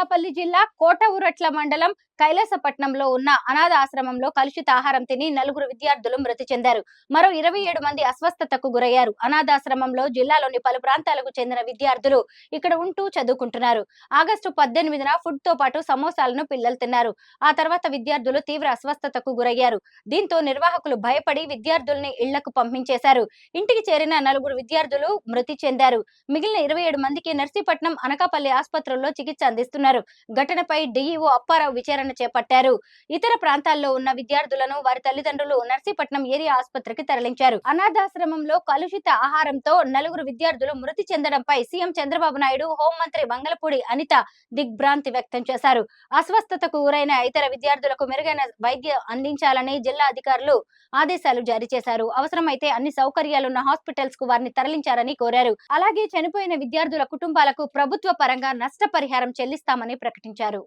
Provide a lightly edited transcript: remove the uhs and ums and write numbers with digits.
అనకాపల్లి జిల్లా కోటఊరట్ల మండలం కైలాసపట్నంలో ఉన్న అనాథ ఆశ్రమంలో కలుషిత ఆహారం తిని నలుగురు విద్యార్థులు మృతి చెందారు. మరో 27 మంది అస్వస్థతకు గురయ్యారు. అనాథాశ్రమంలో జిల్లాలోని పలు ప్రాంతాలకు చెందిన విద్యార్థులు ఇక్కడ ఉంటూ చదువుకుంటున్నారు. ఆగస్టు 18న ఫుడ్ తో పాటు సమోసాలను పిల్లలు తిన్నారు. ఆ తర్వాత విద్యార్థులు తీవ్ర అస్వస్థతకు గురయ్యారు. దీంతో నిర్వాహకులు భయపడి విద్యార్థుల్ని ఇళ్లకు పంపించేశారు. ఇంటికి చేరిన నలుగురు విద్యార్థులు మృతి చెందారు. మిగిలిన 27 మందికి నర్సీపట్నం, అనకాపల్లి ఆసుపత్రుల్లో చికిత్స అందిస్తున్నారు. ఘటనపై డీఈఓ అప్పారావు విచారణ చేపట్టారు. ఇతర ప్రాంతాల్లో ఉన్న విద్యార్థులను వారి తల్లిదండ్రులు నర్సీపట్నం ఏరియా ఆసుపత్రికి తరలించారు. అనాథాశ్రమంలో కలుషిత ఆహారంతో నలుగురు విద్యార్థులు మృతి చెందడంపై సీఎం చంద్రబాబు నాయుడు, హోంమంత్రి వంగలపూడి అనిత దిగ్భ్రాంతి వ్యక్తం చేశారు. అస్వస్థతకు గురైన ఇతర విద్యార్థులకు మెరుగైన వైద్యం అందించాలని జిల్లా అధికారులు ఆదేశాలు జారీ చేశారు. అవసరమైతే అన్ని సౌకర్యాలున్న హాస్పిటల్స్ కు వారిని తరలించారని కోరారు. అలాగే చనిపోయిన విద్యార్థుల కుటుంబాలకు ప్రభుత్వ పరంగా నష్టపరిహారం చెల్లిస్తామని ప్రకటించారు.